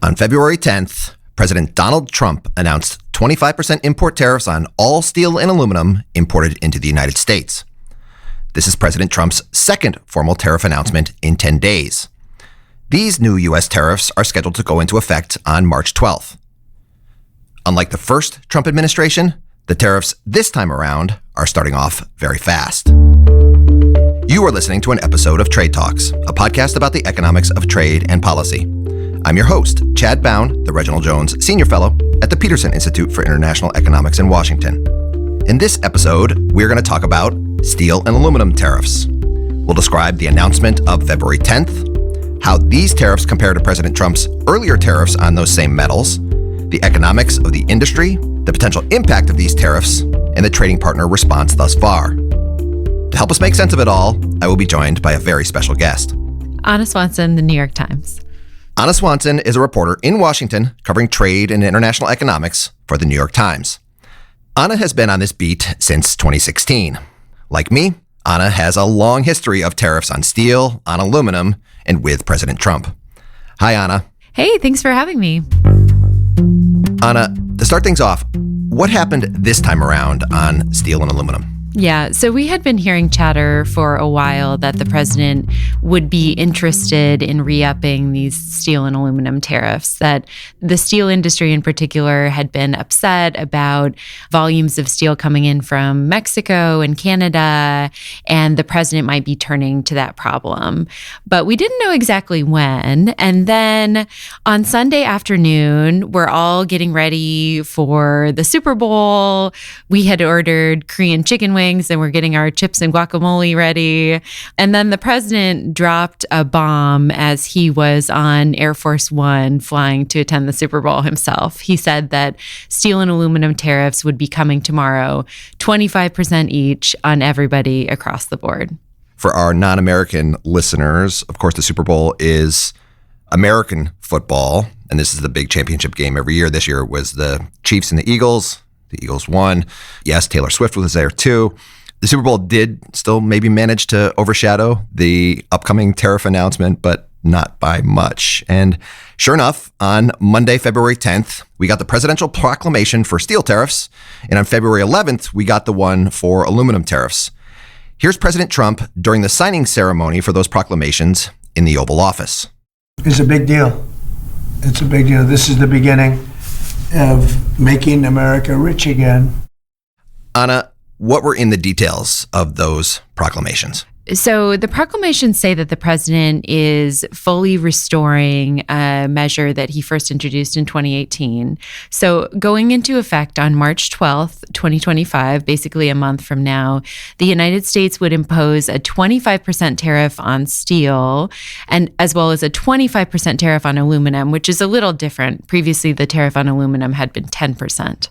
On February 10th, President Donald Trump announced 25% import tariffs on all steel and aluminum imported into the United States. This is President Trump's second formal tariff announcement in 10 days. These new U.S. tariffs are scheduled to go into effect on March 12th. Unlike the first Trump administration, the tariffs this time around are starting off very fast. You are listening to an episode of Trade Talks, a podcast about the economics of trade and policy. I'm your host, Chad Bown, the Reginald Jones Senior Fellow at the Peterson Institute for International Economics in Washington. In this episode, we're going to talk about steel and aluminum tariffs. We'll describe the announcement of February 10th, how these tariffs compare to President Trump's earlier tariffs on those same metals, the economics of the industry, the potential impact of these tariffs, and the trading partner response thus far. To help us make sense of it all, I will be joined by a very special guest. Anna Swanson, The New York Times. Anna Swanson is a reporter in Washington covering trade and international economics for The New York Times. Anna has been on this beat since 2016. Like me, Anna has a long history of tariffs on steel, on aluminum, and with President Trump. Hi, Anna. Hey, thanks for having me. Anna, to start things off, what happened this time around on steel and aluminum? Yeah, so we had been hearing chatter for a while that the president would be interested in re-upping these steel and aluminum tariffs, that the steel industry in particular had been upset about volumes of steel coming in from Mexico and Canada, and the president might be turning to that problem. But we didn't know exactly when. And then on Sunday afternoon, we're all getting ready for the Super Bowl. We had ordered Korean chicken wings, and we're getting our chips and guacamole ready. And then the president dropped a bomb as he was on Air Force One flying to attend the Super Bowl himself. He said that steel and aluminum tariffs would be coming tomorrow, 25% each on everybody across the board. For our non-American listeners, of course, the Super Bowl is American football, and this is the big championship game every year. This year it was the Chiefs and the Eagles. The Eagles won. Yes, Taylor Swift was there too. The Super Bowl did still maybe manage to overshadow the upcoming tariff announcement, but not by much. And sure enough, on Monday, February 10th, we got the presidential proclamation for steel tariffs. And on February 11th, we got the one for aluminum tariffs. Here's President Trump during the signing ceremony for those proclamations in the Oval Office. It's a big deal. It's a big deal. This is the beginning of making America rich again. Anna, what were in the details of those proclamations? So the proclamations say that the president is fully restoring a measure that he first introduced in 2018. So going into effect on March 12th, 2025, basically a month from now, the United States would impose a 25% tariff on steel, and as well as a 25% tariff on aluminum, which is a little different. Previously, the tariff on aluminum had been 10%.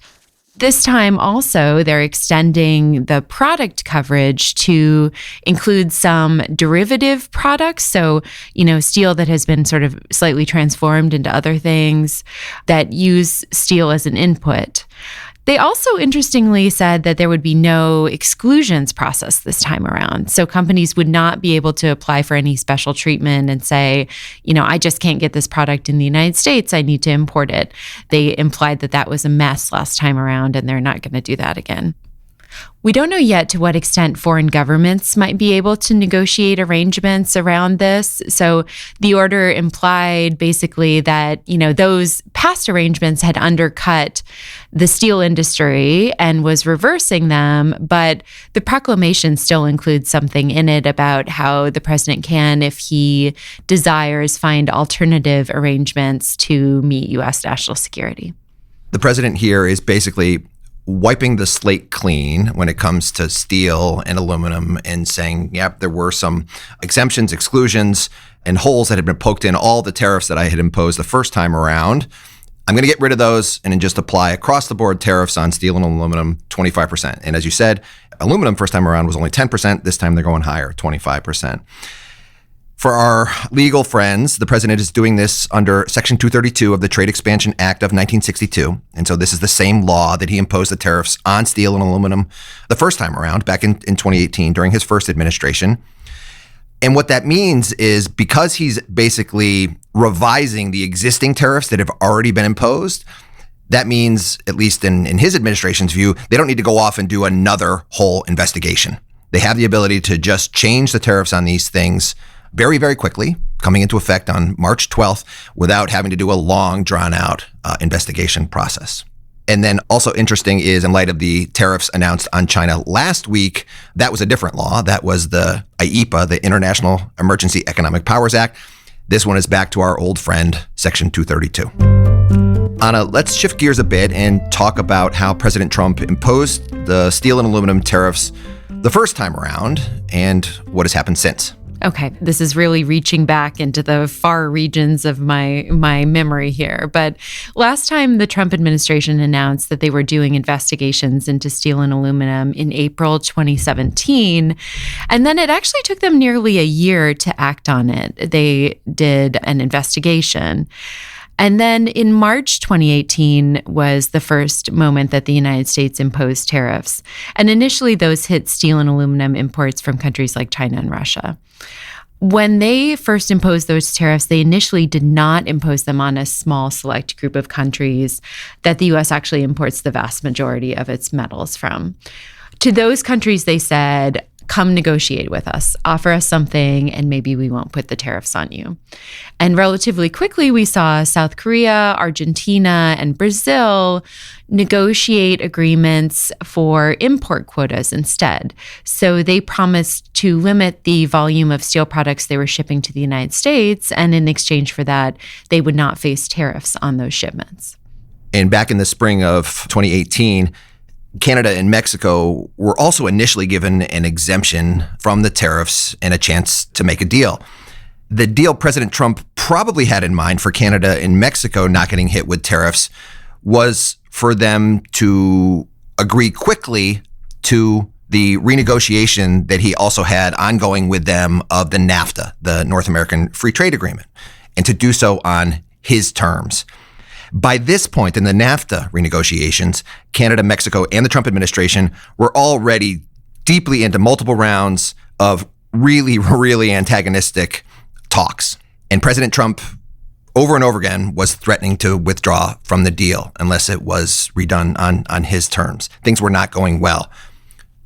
This time also, they're extending the product coverage to include some derivative products. So, steel that has been sort of slightly transformed into other things that use steel as an input. They also interestingly said that there would be no exclusions process this time around. So companies would not be able to apply for any special treatment and say, I just can't get this product in the United States. I need to import it. They implied that that was a mess last time around, and they're not going to do that again. We don't know yet to what extent foreign governments might be able to negotiate arrangements around this. So the order implied basically that, those past arrangements had undercut the steel industry and was reversing them. But the proclamation still includes something in it about how the president can, if he desires, find alternative arrangements to meet U.S. national security. The president here is basically wiping the slate clean when it comes to steel and aluminum and saying, yep, there were some exemptions, exclusions, and holes that had been poked in all the tariffs that I had imposed the first time around. I'm going to get rid of those and then just apply across the board tariffs on steel and aluminum, 25%. And as you said, aluminum first time around was only 10%. This time they're going higher, 25%. For our legal friends, the president is doing this under Section 232 of the Trade Expansion Act of 1962. And so this is the same law that he imposed the tariffs on steel and aluminum the first time around back in 2018 during his first administration. And what that means is because he's basically revising the existing tariffs that have already been imposed, that means, at least in his administration's view, they don't need to go off and do another whole investigation. They have the ability to just change the tariffs on these things very, very quickly, coming into effect on March 12th, without having to do a long, drawn-out investigation process. And then also interesting is, in light of the tariffs announced on China last week, that was a different law. That was the IEEPA, the International Emergency Economic Powers Act. This one is back to our old friend, Section 232. Anna, let's shift gears a bit and talk about how President Trump imposed the steel and aluminum tariffs the first time around and what has happened since. Okay, this is really reaching back into the far regions of my memory here. But last time the Trump administration announced that they were doing investigations into steel and aluminum in April 2017, and then it actually took them nearly a year to act on it. They did an investigation. And then in March 2018 was the first moment that the United States imposed tariffs. And initially, those hit steel and aluminum imports from countries like China and Russia. When they first imposed those tariffs, they initially did not impose them on a small select group of countries that the U.S. actually imports the vast majority of its metals from. To those countries, they said, come negotiate with us, offer us something, and maybe we won't put the tariffs on you. And relatively quickly, we saw South Korea, Argentina, and Brazil negotiate agreements for import quotas instead. So they promised to limit the volume of steel products they were shipping to the United States, and in exchange for that, they would not face tariffs on those shipments. And back in the spring of 2018, Canada and Mexico were also initially given an exemption from the tariffs and a chance to make a deal. The deal President Trump probably had in mind for Canada and Mexico not getting hit with tariffs was for them to agree quickly to the renegotiation that he also had ongoing with them of the NAFTA, the North American Free Trade Agreement, and to do so on his terms. By this point in the NAFTA renegotiations, Canada, Mexico, and the Trump administration were already deeply into multiple rounds of really, really antagonistic talks. And President Trump, over and over again, was threatening to withdraw from the deal unless it was redone on his terms. Things were not going well.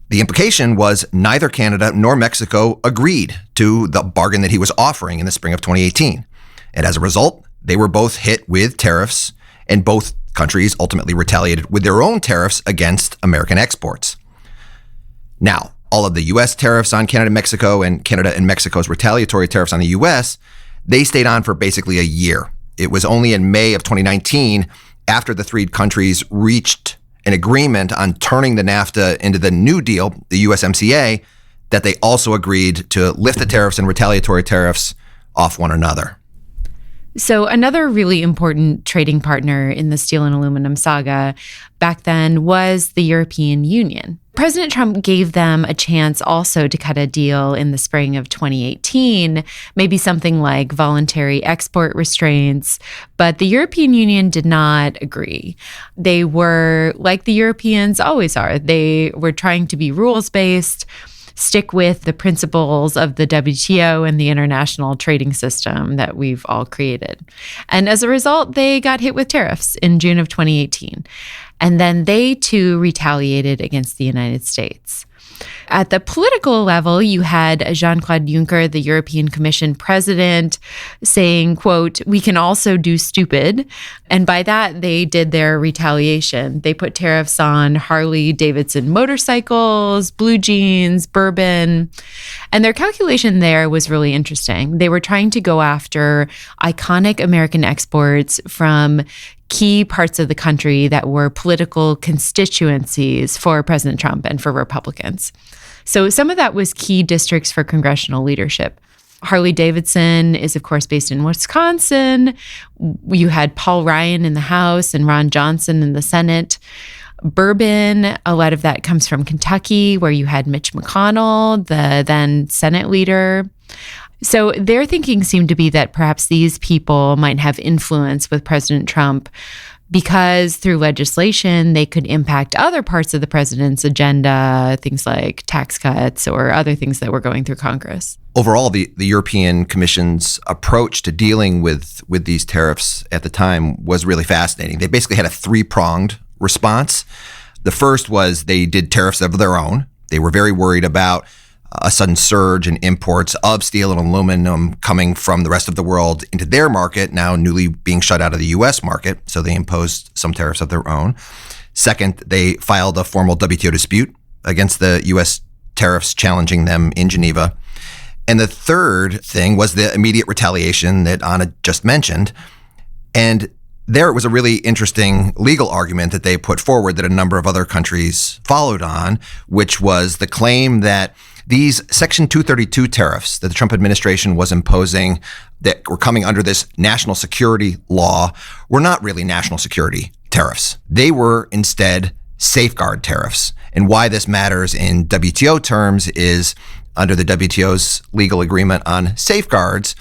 The implication was neither Canada nor Mexico agreed to the bargain that he was offering in the spring of 2018. And as a result, they were both hit with tariffs, and both countries ultimately retaliated with their own tariffs against American exports. Now, all of the U.S. tariffs on Canada and Mexico's retaliatory tariffs on the U.S., they stayed on for basically a year. It was only in May of 2019, after the three countries reached an agreement on turning the NAFTA into the New Deal, the USMCA, that they also agreed to lift the tariffs and retaliatory tariffs off one another. So another really important trading partner in the steel and aluminum saga back then was the European Union. President Trump gave them a chance also to cut a deal in the spring of 2018, maybe something like voluntary export restraints, but the European Union did not agree. They were, like the Europeans always are, they were trying to be rules-based, stick with the principles of the WTO and the international trading system that we've all created. And as a result, they got hit with tariffs in June of 2018. And then they too retaliated against the United States. At the political level, you had Jean-Claude Juncker, the European Commission president, saying, quote, "We can also do stupid." And by that, they did their retaliation. They put tariffs on Harley-Davidson motorcycles, blue jeans, bourbon. And their calculation there was really interesting. They were trying to go after iconic American exports from key parts of the country that were political constituencies for President Trump and for Republicans. So some of that was key districts for congressional leadership. Harley-Davidson is, of course, based in Wisconsin. You had Paul Ryan in the House and Ron Johnson in the Senate. Bourbon, a lot of that comes from Kentucky, where you had Mitch McConnell, the then Senate leader. So their thinking seemed to be that perhaps these people might have influence with President Trump because through legislation, they could impact other parts of the president's agenda, things like tax cuts or other things that were going through Congress. Overall, the European Commission's approach to dealing with these tariffs at the time was really fascinating. They basically had a three-pronged response. The first was they did tariffs of their own. They were very worried about a sudden surge in imports of steel and aluminum coming from the rest of the world into their market, now newly being shut out of the U.S. market. So they imposed some tariffs of their own. Second, they filed a formal WTO dispute against the U.S. tariffs, challenging them in Geneva. And the third thing was the immediate retaliation that Anna just mentioned. And there it was a really interesting legal argument that they put forward that a number of other countries followed on, which was the claim that these Section 232 tariffs that the Trump administration was imposing that were coming under this national security law were not really national security tariffs. They were instead safeguard tariffs. And why this matters in WTO terms is under the WTO's legal agreement on safeguards,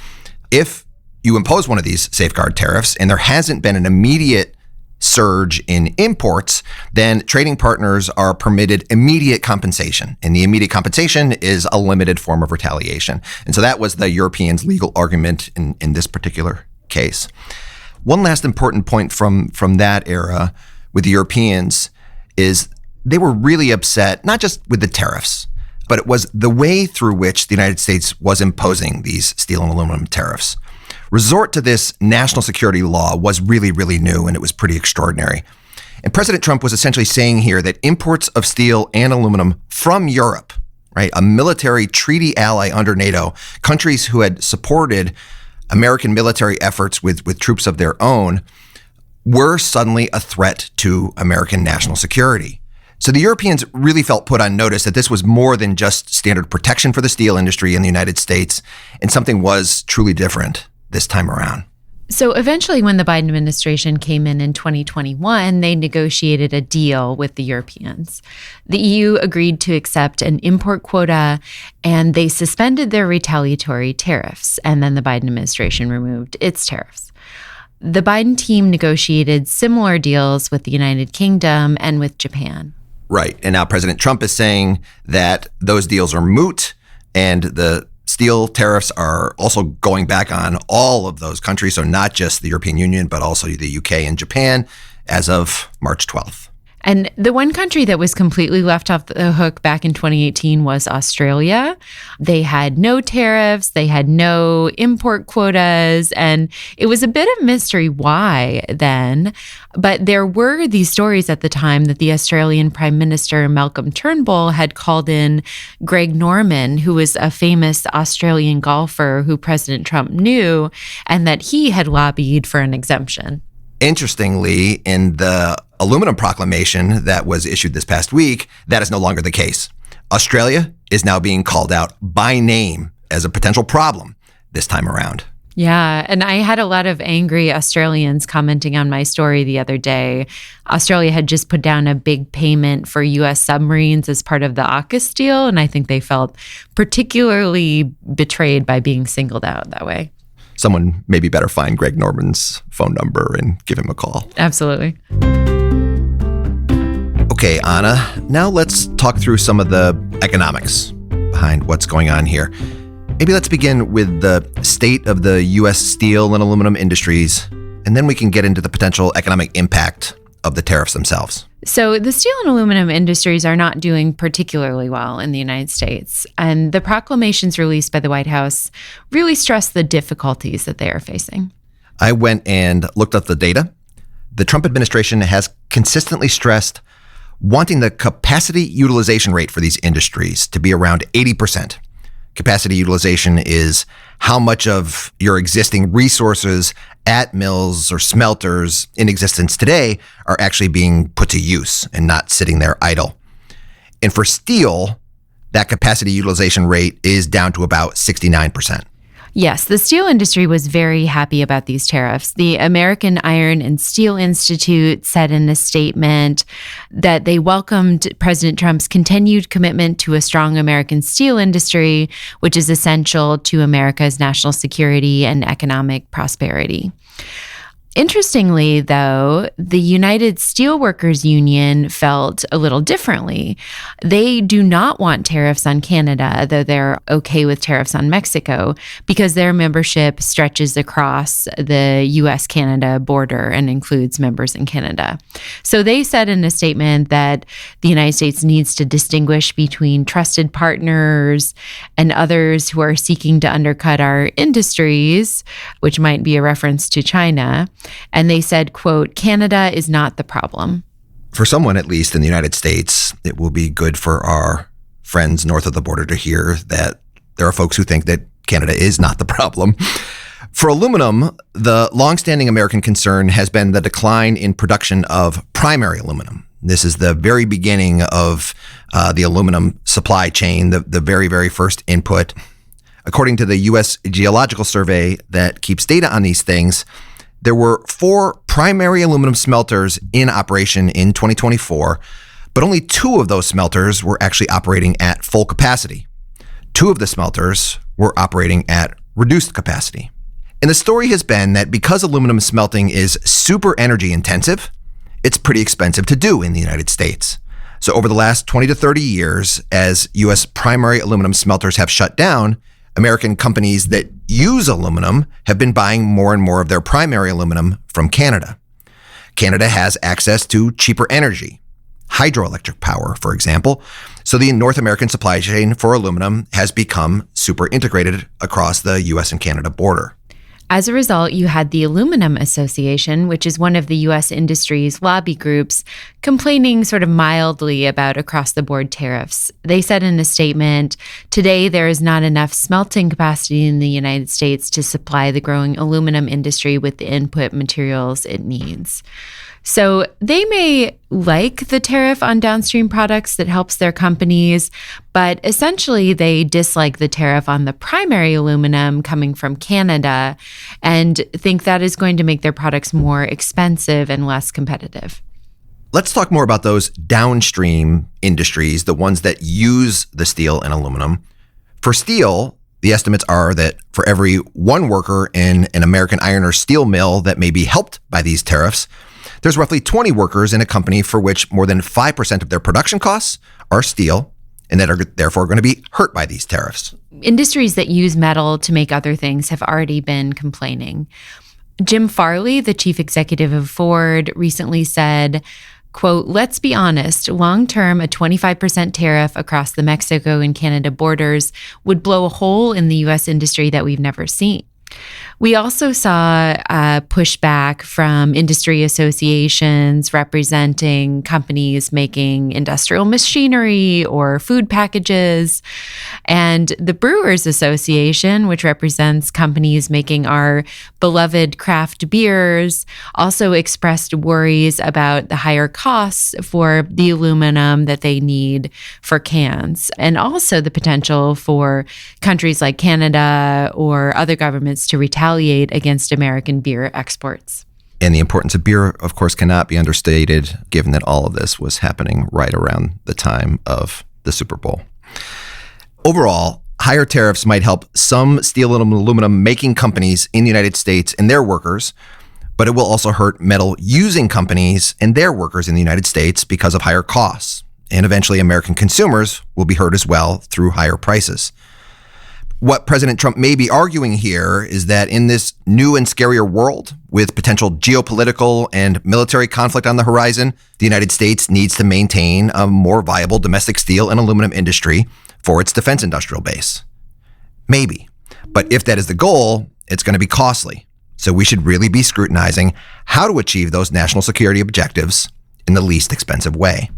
if you impose one of these safeguard tariffs and there hasn't been an immediate surge in imports, then trading partners are permitted immediate compensation. And the immediate compensation is a limited form of retaliation. And so that was the Europeans' legal argument in this particular case. One last important point from that era with the Europeans is they were really upset, not just with the tariffs, but it was the way through which the United States was imposing these steel and aluminum tariffs. Resort to this national security law was really, really new, and it was pretty extraordinary. And President Trump was essentially saying here that imports of steel and aluminum from Europe, right, a military treaty ally under NATO, countries who had supported American military efforts with troops of their own, were suddenly a threat to American national security. So the Europeans really felt put on notice that this was more than just standard protection for the steel industry in the United States, and something was truly different this time around. So eventually, when the Biden administration came in 2021, they negotiated a deal with the Europeans. The EU agreed to accept an import quota, and they suspended their retaliatory tariffs. And then the Biden administration removed its tariffs. The Biden team negotiated similar deals with the United Kingdom and with Japan. Right. And now President Trump is saying that those deals are moot, and the steel tariffs are also going back on all of those countries, so not just the European Union, but also the UK and Japan as of March 12th. And the one country that was completely left off the hook back in 2018 was Australia. They had no tariffs, they had no import quotas, and it was a bit of mystery why then. But there were these stories at the time that the Australian Prime Minister Malcolm Turnbull had called in Greg Norman, who was a famous Australian golfer who President Trump knew, and that he had lobbied for an exemption. Interestingly, in the aluminum proclamation that was issued this past week, that is no longer the case. Australia is now being called out by name as a potential problem this time around. Yeah, and I had a lot of angry Australians commenting on my story the other day. Australia had just put down a big payment for U.S. submarines as part of the AUKUS deal, and I think they felt particularly betrayed by being singled out that way. Someone maybe better find Greg Norman's phone number and give him a call. Absolutely. Okay, Anna, now let's talk through some of the economics behind what's going on here. Maybe let's begin with the state of the U.S. steel and aluminum industries, and then we can get into the potential economic impact of the tariffs themselves. So the steel and aluminum industries are not doing particularly well in the United States. And the proclamations released by the White House really stress the difficulties that they are facing. I went and looked up the data. The Trump administration has consistently stressed wanting the capacity utilization rate for these industries to be around 80%. Capacity utilization is how much of your existing resources at mills or smelters in existence today are actually being put to use and not sitting there idle. And for steel, that capacity utilization rate is down to about 69%. Yes, the steel industry was very happy about these tariffs. The American Iron and Steel Institute said in a statement that they welcomed President Trump's continued commitment to a strong American steel industry, which is essential to America's national security and economic prosperity. Interestingly, though, the United Steelworkers Union felt a little differently. They do not want tariffs on Canada, though they're okay with tariffs on Mexico, because their membership stretches across the U.S.-Canada border and includes members in Canada. So they said in a statement that the United States needs to distinguish between trusted partners and others who are seeking to undercut our industries, which might be a reference to China. And they said, quote, Canada is not the problem. For someone, at least in the United States, it will be good for our friends north of the border to hear that there are folks who think that Canada is not the problem. For aluminum, the longstanding American concern has been the decline in production of primary aluminum. This is the very beginning of the aluminum supply chain, the very, very first input. According to the U.S. Geological Survey that keeps data on these things, there were 4 primary aluminum smelters in operation in 2024, but only 2 of those smelters were actually operating at full capacity. 2 of the smelters were operating at reduced capacity. And the story has been that because aluminum smelting is super energy intensive, it's pretty expensive to do in the United States. So over the last 20 to 30 years, as U.S. primary aluminum smelters have shut down, American companies that use aluminum have been buying more and more of their primary aluminum from Canada. Canada has access to cheaper energy, hydroelectric power, for example. So the North American supply chain for aluminum has become super integrated across the U.S. and Canada border. As a result, you had the Aluminum Association, which is one of the U.S. industry's lobby groups, complaining sort of mildly about across-the-board tariffs. They said in a statement, today there is not enough smelting capacity in the United States to supply the growing aluminum industry with the input materials it needs. So they may like the tariff on downstream products that helps their companies, but essentially they dislike the tariff on the primary aluminum coming from Canada and think that is going to make their products more expensive and less competitive. Let's talk more about those downstream industries, the ones that use the steel and aluminum. For steel, the estimates are that for every 1 worker in an American iron or steel mill that may be helped by these tariffs, there's roughly 20 workers in a company for which more than 5% of their production costs are steel and that are therefore going to be hurt by these tariffs. Industries that use metal to make other things have already been complaining. Jim Farley, the chief executive of Ford, recently said, quote, let's be honest, long-term, a 25% tariff across the Mexico and Canada borders would blow a hole in the U.S. industry that we've never seen. We also saw pushback from industry associations representing companies making industrial machinery or food packages. And the Brewers Association, which represents companies making our beloved craft beers, also expressed worries about the higher costs for the aluminum that they need for cans, and also the potential for countries like Canada or other governments to retaliate against American beer exports. And the importance of beer, of course, cannot be understated, given that all of this was happening right around the time of the Super Bowl. Overall, higher tariffs might help some steel and aluminum making companies in the United States and their workers, but it will also hurt metal using companies and their workers in the United States because of higher costs. And eventually, American consumers will be hurt as well through higher prices. What President Trump may be arguing here is that in this new and scarier world, with potential geopolitical and military conflict on the horizon, the United States needs to maintain a more viable domestic steel and aluminum industry for its defense industrial base. Maybe. But if that is the goal, it's going to be costly. So we should really be scrutinizing how to achieve those national security objectives in the least expensive way.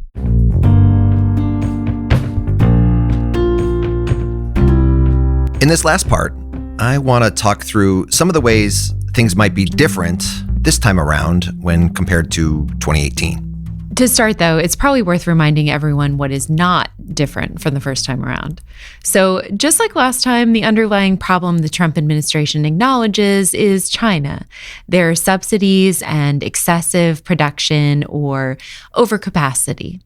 In this last part, I want to talk through some of the ways things might be different this time around when compared to 2018. To start, though, it's probably worth reminding everyone what is not different from the first time around. So just like last time, the underlying problem the Trump administration acknowledges is China, their subsidies and excessive production or overcapacity.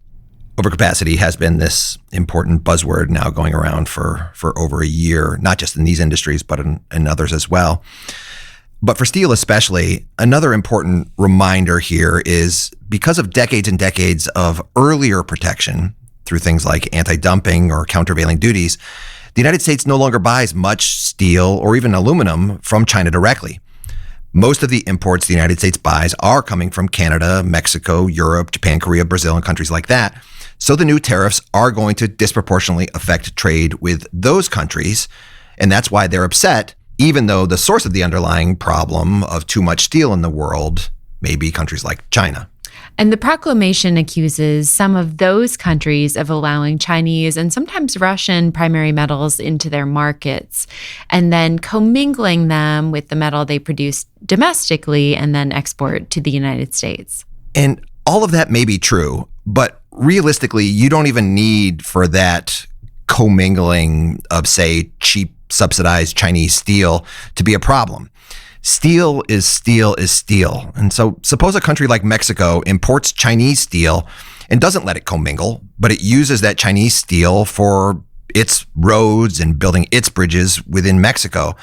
Overcapacity has been this important buzzword now going around for over a year, not just in these industries, but in others as well. But for steel especially, another important reminder here is because of decades and decades of earlier protection through things like anti-dumping or countervailing duties, the United States no longer buys much steel or even aluminum from China directly. Most of the imports the United States buys are coming from Canada, Mexico, Europe, Japan, Korea, Brazil, and countries like that. So the new tariffs are going to disproportionately affect trade with those countries. And that's why they're upset, even though the source of the underlying problem of too much steel in the world may be countries like China. And the proclamation accuses some of those countries of allowing Chinese and sometimes Russian primary metals into their markets and then commingling them with the metal they produce domestically and then export to the United States. And all of that may be true, but realistically, you don't even need for that commingling of, say, cheap subsidized Chinese steel to be a problem. Steel is steel is steel. And so suppose a country like Mexico imports Chinese steel and doesn't let it commingle, but it uses that Chinese steel for its roads and building its bridges within Mexico.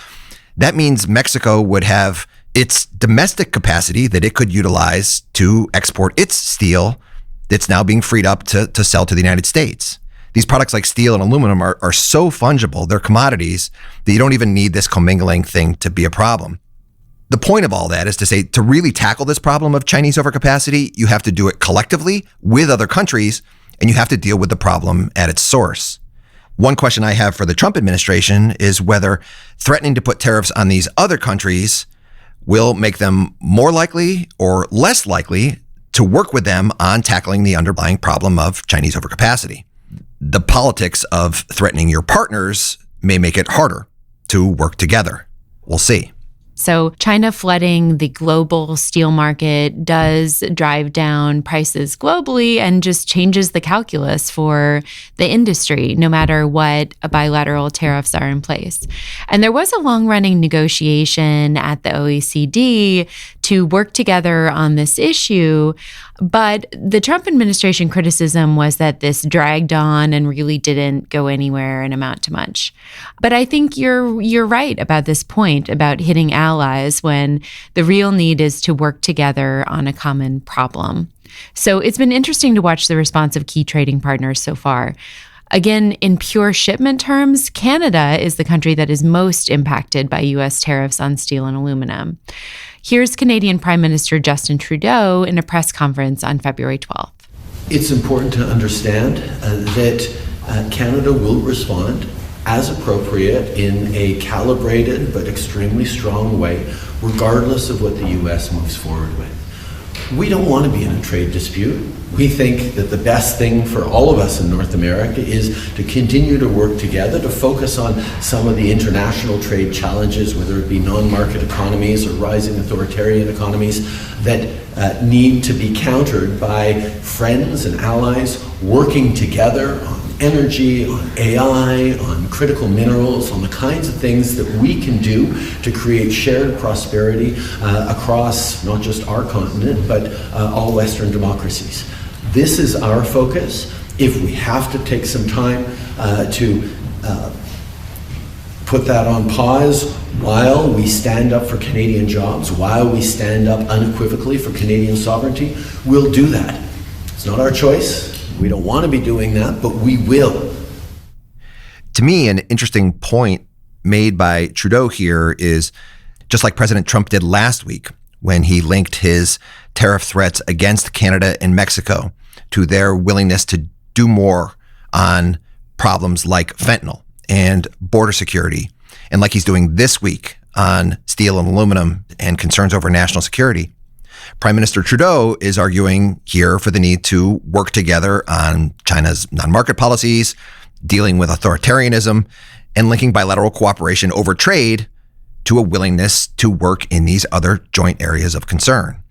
That means Mexico would have its domestic capacity that it could utilize to export its steel that's now being freed up to sell to the United States. These products like steel and aluminum are so fungible, they're commodities, that you don't even need this commingling thing to be a problem. The point of all that is to say, to really tackle this problem of Chinese overcapacity, you have to do it collectively with other countries, and you have to deal with the problem at its source. One question I have for the Trump administration is whether threatening to put tariffs on these other countries will make them more likely or less likely to work with them on tackling the underlying problem of Chinese overcapacity. The politics of threatening your partners may make it harder to work together. We'll see. So China flooding the global steel market does drive down prices globally and just changes the calculus for the industry, no matter what bilateral tariffs are in place. And there was a long-running negotiation at the OECD to work together on this issue, but the Trump administration criticism was that this dragged on and really didn't go anywhere and amount to much. But I think you're right about this point about hitting allies when the real need is to work together on a common problem. So it's been interesting to watch the response of key trading partners so far. Again, in pure shipment terms, Canada is the country that is most impacted by U.S. tariffs on steel and aluminum. Here's Canadian Prime Minister Justin Trudeau in a press conference on February 12th. It's important to understand that Canada will respond as appropriate in a calibrated but extremely strong way, regardless of what the U.S. moves forward with. We don't want to be in a trade dispute. We think that the best thing for all of us in North America is to continue to work together, to focus on some of the international trade challenges, whether it be non-market economies or rising authoritarian economies, that need to be countered by friends and allies working together on energy, on AI, on critical minerals, on the kinds of things that we can do to create shared prosperity across not just our continent, but all Western democracies. This is our focus. If we have to take some time to put that on pause while we stand up for Canadian jobs, while we stand up unequivocally for Canadian sovereignty, we'll do that. It's not our choice. We don't want to be doing that, but we will. To me, an interesting point made by Trudeau here is just like President Trump did last week when he linked his tariff threats against Canada and Mexico to their willingness to do more on problems like fentanyl and border security, and like he's doing this week on steel and aluminum and concerns over national security. Prime Minister Trudeau is arguing here for the need to work together on China's non-market policies, dealing with authoritarianism, and linking bilateral cooperation over trade to a willingness to work in these other joint areas of concern.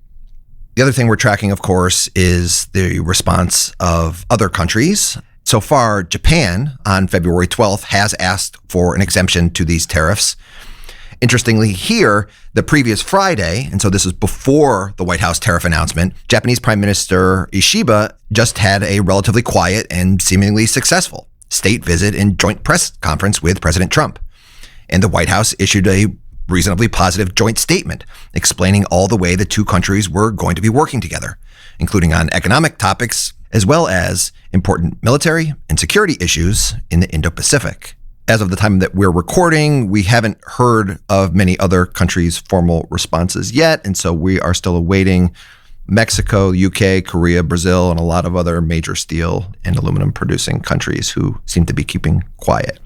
The other thing we're tracking, of course, is the response of other countries. So far, Japan on February 12th has asked for an exemption to these tariffs. Interestingly, here, the previous Friday, and so this is before the White House tariff announcement, Japanese Prime Minister Ishiba just had a relatively quiet and seemingly successful state visit and joint press conference with President Trump. And the White House issued a reasonably positive joint statement explaining all the way the two countries were going to be working together, including on economic topics, as well as important military and security issues in the Indo-Pacific. As of the time that we're recording, we haven't heard of many other countries' formal responses yet, and so we are still awaiting Mexico, UK, Korea, Brazil, and a lot of other major steel and aluminum producing countries who seem to be keeping quiet.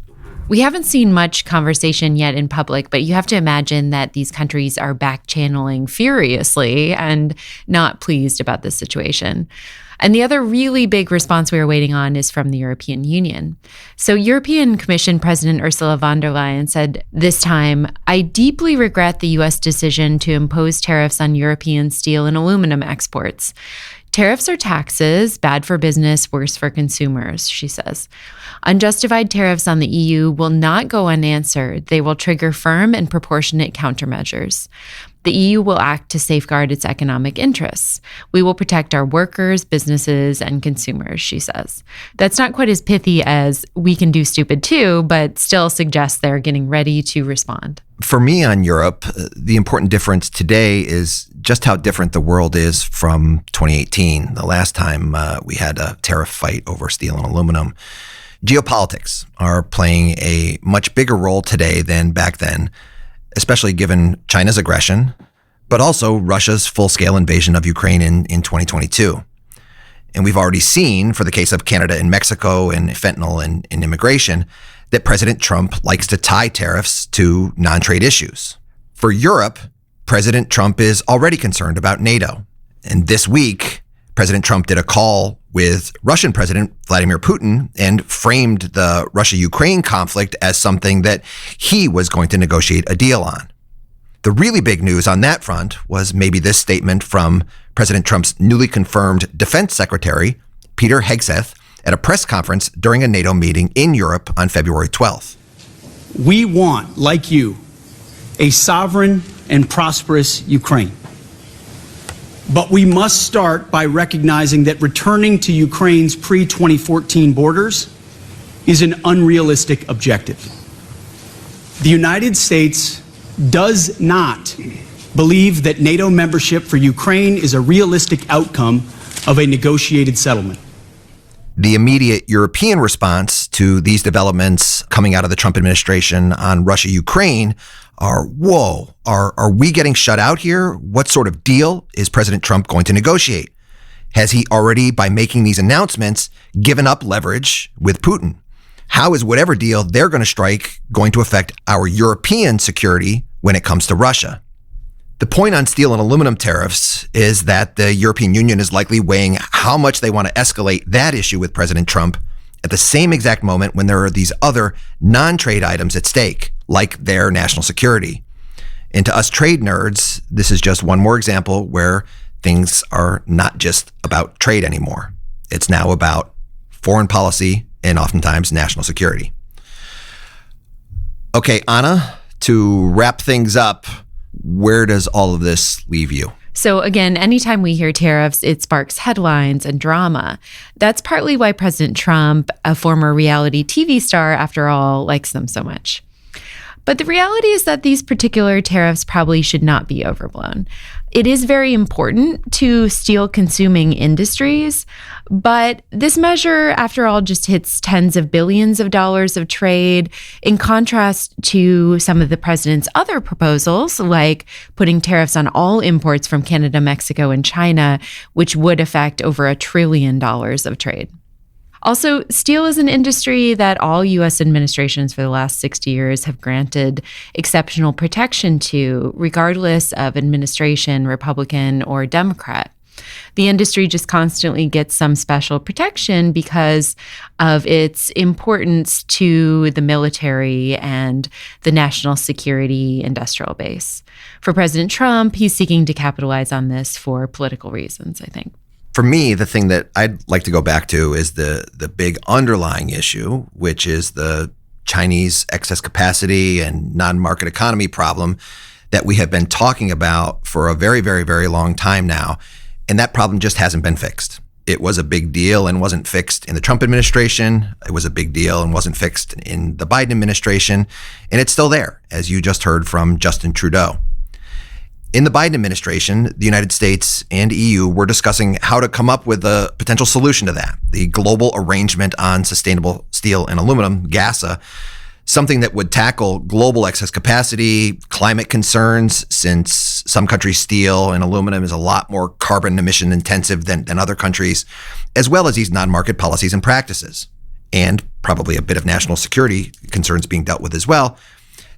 We haven't seen much conversation yet in public, but you have to imagine that these countries are back-channeling furiously and not pleased about this situation. And the other really big response we are waiting on is from the European Union. So European Commission President Ursula von der Leyen said this time, "I deeply regret the U.S. decision to impose tariffs on European steel and aluminum exports. Tariffs are taxes, bad for business, worse for consumers," she says. "Unjustified tariffs on the EU will not go unanswered. They will trigger firm and proportionate countermeasures. The EU will act to safeguard its economic interests. We will protect our workers, businesses, and consumers," she says. That's not quite as pithy as "we can do stupid too," but still suggests they're getting ready to respond. For me on Europe, the important difference today is just how different the world is from 2018, the last time we had a tariff fight over steel and aluminum. Geopolitics are playing a much bigger role today than back then, especially given China's aggression, but also Russia's full-scale invasion of Ukraine in 2022. And we've already seen, for the case of Canada and Mexico and fentanyl and immigration, that President Trump likes to tie tariffs to non-trade issues. For Europe, President Trump is already concerned about NATO. And this week, President Trump did a call with Russian President Vladimir Putin and framed the Russia-Ukraine conflict as something that he was going to negotiate a deal on. The really big news on that front was maybe this statement from President Trump's newly confirmed defense secretary, Peter Hegseth, at a press conference during a NATO meeting in Europe on February 12th. "We want, like you, a sovereign and prosperous Ukraine. But we must start by recognizing that returning to Ukraine's pre-2014 borders is an unrealistic objective. The United States does not believe that NATO membership for Ukraine is a realistic outcome of a negotiated settlement." The immediate European response to these developments coming out of the Trump administration on Russia-Ukraine are, whoa, are we getting shut out here? What sort of deal is President Trump going to negotiate? Has he already, by making these announcements, given up leverage with Putin? How is whatever deal they're going to strike going to affect our European security when it comes to Russia? The point on steel and aluminum tariffs is that the European Union is likely weighing how much they want to escalate that issue with President Trump at the same exact moment when there are these other non-trade items at stake, like their national security. And to us trade nerds, this is just one more example where things are not just about trade anymore. It's now about foreign policy and oftentimes national security. Okay, Anna, to wrap things up, where does all of this leave you? So again, anytime we hear tariffs, it sparks headlines and drama. That's partly why President Trump, a former reality TV star, after all, likes them so much. But the reality is that these particular tariffs probably should not be overblown. It is very important to steel-consuming industries, but this measure, after all, just hits tens of billions of dollars of trade, in contrast to some of the president's other proposals, like putting tariffs on all imports from Canada, Mexico, and China, which would affect over $1 trillion of trade. Also, steel is an industry that all U.S. administrations for the last 60 years have granted exceptional protection to, regardless of administration, Republican or Democrat. The industry just constantly gets some special protection because of its importance to the military and the national security industrial base. For President Trump, he's seeking to capitalize on this for political reasons, I think. For me, the thing that I'd like to go back to is the big underlying issue, which is the Chinese excess capacity and non-market economy problem that we have been talking about for a very, very, very long time now. And that problem just hasn't been fixed. It was a big deal and wasn't fixed in the Trump administration. It was a big deal and wasn't fixed in the Biden administration. And it's still there, as you just heard from Justin Trudeau. In the Biden administration, the United States and EU were discussing how to come up with a potential solution to that, the Global Arrangement on Sustainable Steel and Aluminum, GASA, something that would tackle global excess capacity, climate concerns, since some countries' steel and aluminum is a lot more carbon emission intensive than other countries, as well as these non-market policies and practices, and probably a bit of national security concerns being dealt with as well,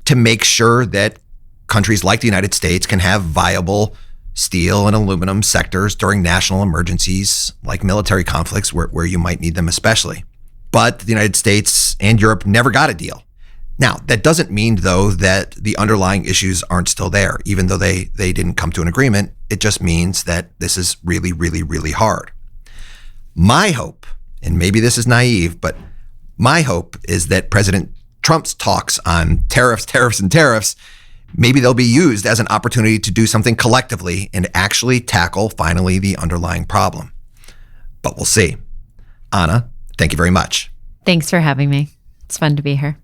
to make sure that countries like the United States can have viable steel and aluminum sectors during national emergencies like military conflicts where you might need them especially. But the United States and Europe never got a deal. Now, that doesn't mean, though, that the underlying issues aren't still there, even though they didn't come to an agreement. It just means that this is really, really, really hard. My hope, and maybe this is naive, but my hope is that President Trump's talks on tariffs, maybe they'll be used as an opportunity to do something collectively and actually tackle, finally, the underlying problem. But we'll see. Anna, thank you very much. Thanks for having me. It's fun to be here.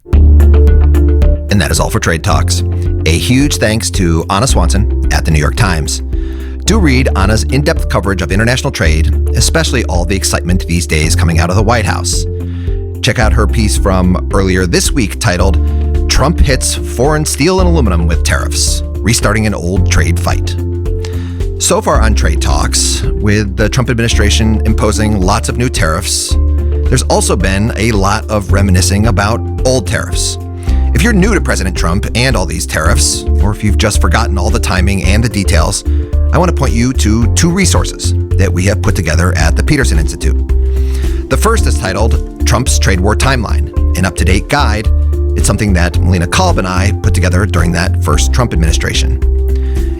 And that is all for Trade Talks. A huge thanks to Anna Swanson at the New York Times. Do read Anna's in-depth coverage of international trade, especially all the excitement these days coming out of the White House. Check out her piece from earlier this week titled, "Trump Hits Foreign Steel and Aluminum with Tariffs, Restarting an Old Trade Fight." So far on Trade Talks, with the Trump administration imposing lots of new tariffs, there's also been a lot of reminiscing about old tariffs. If you're new to President Trump and all these tariffs, or if you've just forgotten all the timing and the details, I want to point you to two resources that we have put together at the Peterson Institute. The first is titled Trump's Trade War Timeline, an up-to-date guide. It's something that Melina Kolb and I put together during that first Trump administration.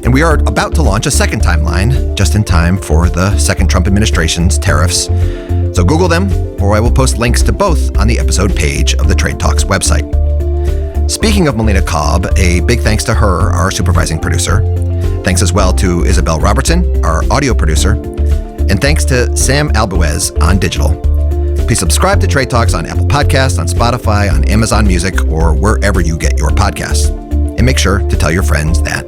And we are about to launch a second timeline, just in time for the second Trump administration's tariffs. So Google them, or I will post links to both on the episode page of the Trade Talks website. Speaking of Melina Kolb, a big thanks to her, our supervising producer. Thanks as well to Isabel Robertson, our audio producer. And thanks to Sam Albuez on digital. Please subscribe to Trade Talks on Apple Podcasts, on Spotify, on Amazon Music, or wherever you get your podcasts. And make sure to tell your friends that